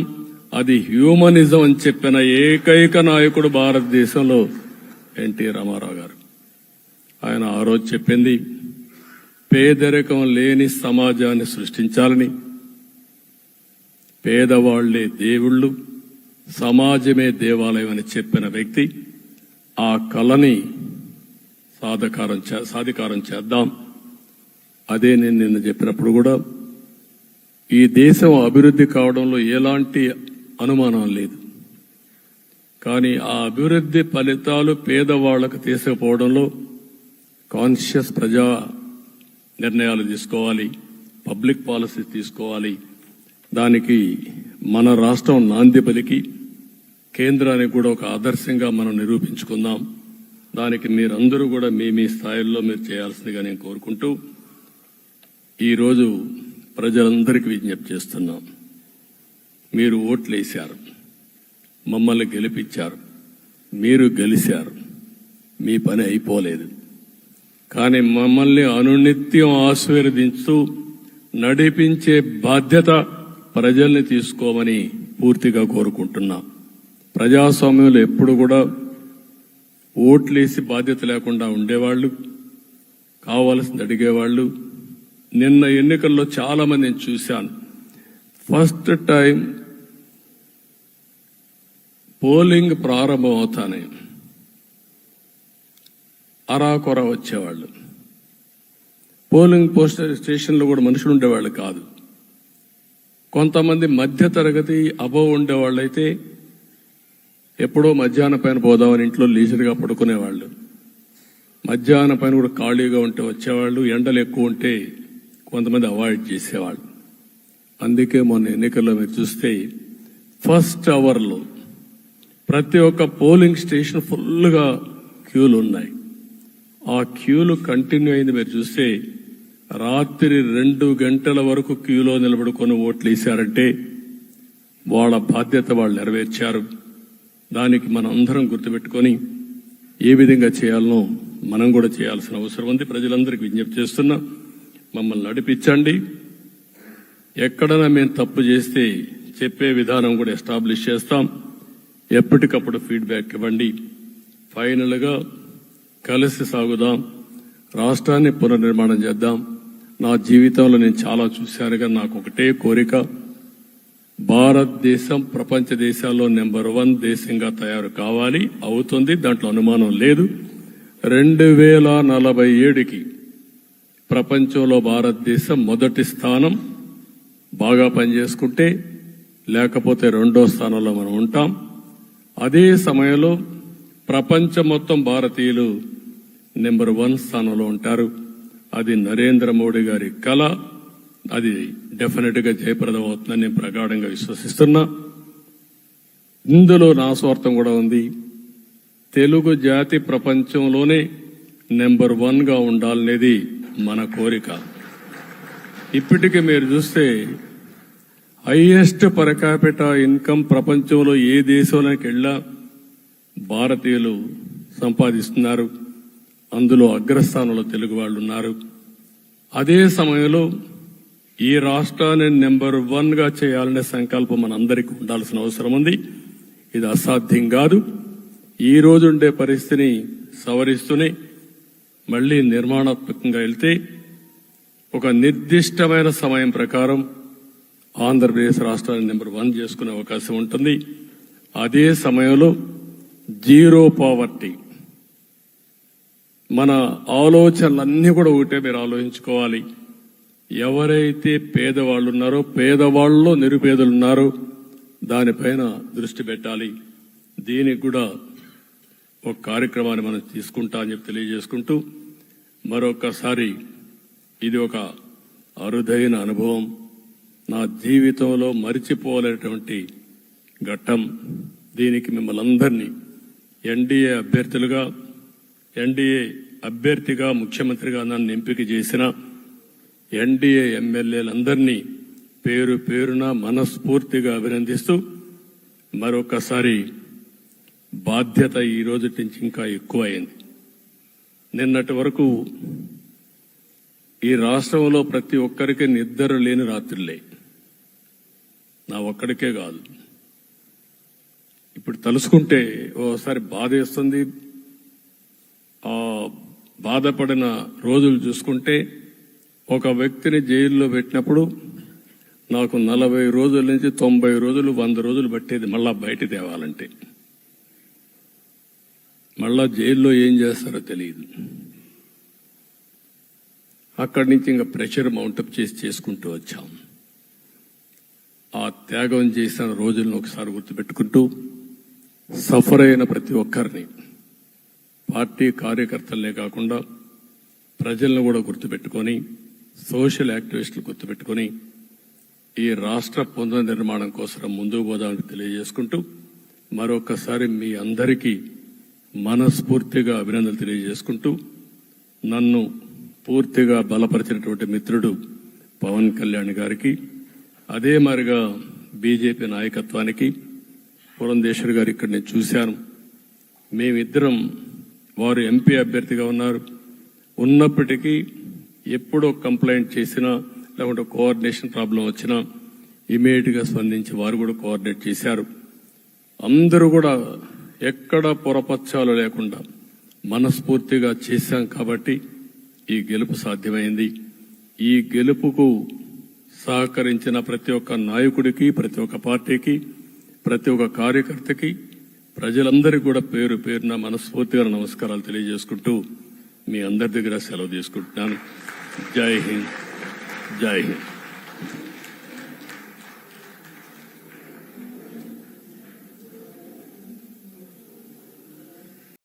అది హ్యూమనిజం అని చెప్పిన ఏకైక నాయకుడు భారతదేశంలో ఎన్టీ రామారావు గారు. ఆయన ఆ రోజు చెప్పింది పేదరికం లేని సమాజాన్ని సృష్టించాలని, పేదవాళ్లే దేవుళ్ళు, సమాజమే దేవాలయం అని చెప్పిన వ్యక్తి. ఆ కళని సాధికారం చేద్దాం. అదే నేను నిన్న చెప్పినప్పుడు కూడా ఈ దేశం అభివృద్ధి కావడంలో ఎలాంటి అనుమానం లేదు. కానీ ఆ అభివృద్ధి ఫలితాలు పేదవాళ్లకు తీసుకుపోవడంలో కాన్షియస్ ప్రజా నిర్ణయాలు తీసుకోవాలి, పబ్లిక్ పాలసీ తీసుకోవాలి. దానికి మన రాష్ట్రం నాంది పలికి కేంద్రానికి కూడా ఒక ఆదర్శంగా మనం నిరూపించుకుందాం. దానికి మీరందరూ కూడా మీ స్థాయిల్లో మీరు చేయాల్సిందిగా నేను కోరుకుంటూ ఈరోజు ప్రజలందరికీ విజ్ఞప్తి చేస్తున్నాం. మీరు ఓట్లేశారు, మమ్మల్ని గెలిపించారు, మీరు గెలిచారు, మీ పని అయిపోలేదు. కానీ మమ్మల్ని అనునిత్యం ఆశీర్వదించుతూ నడిపించే బాధ్యత ప్రజల్ని తీసుకోమని పూర్తిగా కోరుకుంటున్నాం. ప్రజాస్వామ్యంలో ఎప్పుడు కూడా ఓట్లేసి బాధ్యత లేకుండా ఉండేవాళ్లు, కావాల్సింది అడిగేవాళ్లు. నిన్న ఎన్నికల్లో చాలా మందిని చూశాను. ఫస్ట్ టైం పోలింగ్ ప్రారంభం అవుతానే అరాకొర వచ్చేవాళ్ళు. పోలింగ్ స్టేషన్లో కూడా మనుషులు ఉండేవాళ్ళు కాదు. కొంతమంది మధ్య తరగతి అబోవ్ ఉండేవాళ్ళైతే ఎప్పుడో మధ్యాహ్నం పైన పోదామని ఇంట్లో లీజర్గా పడుకునేవాళ్ళు. మధ్యాహ్నం పైన కూడా ఖాళీగా ఉంటే వచ్చేవాళ్ళు, ఎండలు ఎక్కువ ఉంటే కొంతమంది అవాయిడ్ చేసేవాళ్ళు. అందుకే మొన్న ఎన్నికల్లో మీరు చూస్తే ఫస్ట్ అవర్లో ప్రతి ఒక్క పోలింగ్ స్టేషన్ ఫుల్గా క్యూలు ఉన్నాయి. ఆ క్యూలు కంటిన్యూ అయింది. మీరు చూస్తే రాత్రి 2 గంటల వరకు క్యూలో నిలబడుకొని ఓట్లు వేశారంటే వాళ్ళ బాధ్యత వాళ్ళు నెరవేర్చారు. దానికి మనం అందరం గుర్తుపెట్టుకొని ఏ విధంగా చేయాలనో మనం కూడా చేయాల్సిన అవసరం ఉంది. ప్రజలందరికీ విజ్ఞప్తి చేస్తున్నా, మమ్మల్ని నడిపించండి. ఎక్కడైనా మేము తప్పు చేస్తే చెప్పే విధానం కూడా ఎస్టాబ్లిష్ చేస్తాం. ఎప్పటికప్పుడు ఫీడ్బ్యాక్ ఇవ్వండి. ఫైనల్ గా కలిసి సాగుదాం, రాష్ట్రాన్ని పునర్నిర్మాణం చేద్దాం. నా జీవితంలో నేను చాలా చూశానుగా, నాకు ఒకటే కోరిక, భారతదేశం ప్రపంచ దేశాల్లో నెంబర్ 1 దేశంగా తయారు కావాలి. అవుతుంది, దాంట్లో అనుమానం లేదు. 2047కి ప్రపంచంలో భారతదేశం మొదటి స్థానం. బాగా పనిచేసుకుంటే, లేకపోతే 2వ స్థానంలో మనం ఉంటాం. అదే సమయంలో ప్రపంచం మొత్తం భారతీయులు నెంబర్ 1 స్థానంలో ఉంటారు. అది నరేంద్ర మోడీ గారి కళ. అది డెఫినెట్ గా జయప్రదం అవుతుందని నేను ప్రగాఢంగా విశ్వసిస్తున్నా. ఇందులో నా స్వార్థం కూడా ఉంది. తెలుగు జాతి ప్రపంచంలోనే నెంబర్ 1 గా ఉండాలనేది మన కోరిక. ఇప్పటికీ మీరు చూస్తే హైయెస్ట్ పర్ క్యాపిటా ఇన్కమ్ ప్రపంచంలో ఏ దేశంలోకి వెళ్ళా భారతీయులు సంపాదిస్తున్నారు. అందులో అగ్రస్థానంలో తెలుగు వాళ్ళు ఉన్నారు. అదే సమయంలో ఈ రాష్ట్రాన్ని నెంబర్ 1 గా చేయాలనే సంకల్పం మనందరికీ ఉండాల్సిన అవసరం ఉంది. ఇది అసాధ్యం కాదు. ఈ రోజు ఉండే పరిస్థితిని సవరిస్తూనే మళ్లీ నిర్మాణాత్మకంగా వెళ్తే ఒక నిర్దిష్టమైన సమయం ప్రకారం ఆంధ్రప్రదేశ్ రాష్ట్రాన్ని నెంబర్ 1 చేసుకునే అవకాశం ఉంటుంది. అదే సమయంలో జీరో పావర్టీ. మన ఆలోచనలన్నీ కూడా ఒకటే మీరు ఆలోచించుకోవాలి. ఎవరైతే పేదవాళ్ళు ఉన్నారో, పేదవాళ్ళలో నిరుపేదలు ఉన్నారో దానిపైన దృష్టి పెట్టాలి. దీనికి కూడా ఒక కార్యక్రమాన్ని మనం తీసుకుంటా అని చెప్పి తెలియజేసుకుంటూ, మరొకసారి ఇది ఒక అరుదైన అనుభవం. నా జీవితంలో మరిచిపోలేనటువంటి ఘట్టం. దీనికి మిమ్మల్ని అందరినీ ఎన్డీఏ అభ్యర్థిగా ముఖ్యమంత్రిగా నన్ను ఎంపిక చేసిన ఎన్డీఏ ఎమ్మెల్యేలందరినీ పేరు పేరున మనస్ఫూర్తిగా అభినందిస్తూ, మరొకసారి బాధ్యత ఈ రోజు నుంచి ఇంకా ఎక్కువైంది. నిన్నటి వరకు ఈ రాష్ట్రంలో ప్రతి ఒక్కరికి నిద్ర లేని రాత్రులే. నా ఒక్కడికే కాదు. ఇప్పుడు తలుసుకుంటే ఓసారి బాధ వేస్తుంది. ఆ బాధపడిన రోజులు చూసుకుంటే, ఒక వ్యక్తిని జైల్లో పెట్టినప్పుడు నాకు 40 రోజుల నుంచి 90 రోజులు 100 రోజులు పట్టేది మళ్ళా బయట తేవాలంటే. మళ్ళా జైల్లో ఏం చేస్తారో తెలియదు. అక్కడి నుంచి ఇంకా ప్రెషర్ మౌంటప్ చేసుకుంటూ వచ్చాం. ఆ త్యాగం చేసిన రోజులను ఒకసారి గుర్తుపెట్టుకుంటూ, సఫర్ అయిన ప్రతి ఒక్కరిని, పార్టీ కార్యకర్తలనే కాకుండా ప్రజలను కూడా గుర్తుపెట్టుకొని, సోషల్ యాక్టివిస్టులు గుర్తుపెట్టుకొని ఈ రాష్ట్ర పునర్నిర్మాణం కోసం ముందుకు పోదామని తెలియజేసుకుంటూ, మరొకసారి మీ అందరికీ మనస్ఫూర్తిగా అభినందనలు తెలియజేసుకుంటూ, నన్ను పూర్తిగా బలపరిచినటువంటి మిత్రుడు పవన్ కళ్యాణ్ గారికి, అదే మాదిరిగా బీజేపీ నాయకత్వానికి, పురంధేశ్వర్ గారు ఇక్కడ నేను చూశాను. మేమిద్దరం, వారు ఎంపీ అభ్యర్థిగా ఉన్నప్పటికీ ఎప్పుడో కంప్లైంట్ చేసినా, లేకుంటే కోఆర్డినేషన్ ప్రాబ్లం వచ్చినా ఇమీడియట్ గా స్పందించి వారు కూడా కోఆర్డినేట్ చేశారు. అందరూ కూడా ఎక్కడ పొరపచ్చాలు లేకుండా మనస్ఫూర్తిగా చేశాం కాబట్టి ఈ గెలుపు సాధ్యమైంది. ఈ గెలుపుకు సహకరించిన ప్రతి ఒక్క నాయకుడికి, ప్రతి ఒక్క పార్టీకి, ప్రతి ఒక్క కార్యకర్తకి, ప్రజలందరికీ కూడా పేరు పేరున మనస్ఫూర్తిగా నమస్కారాలు తెలియజేసుకుంటూ మీ అందరి దగ్గర సెలవు తీసుకుంటున్నాను. జై హింద్, జై హింద్.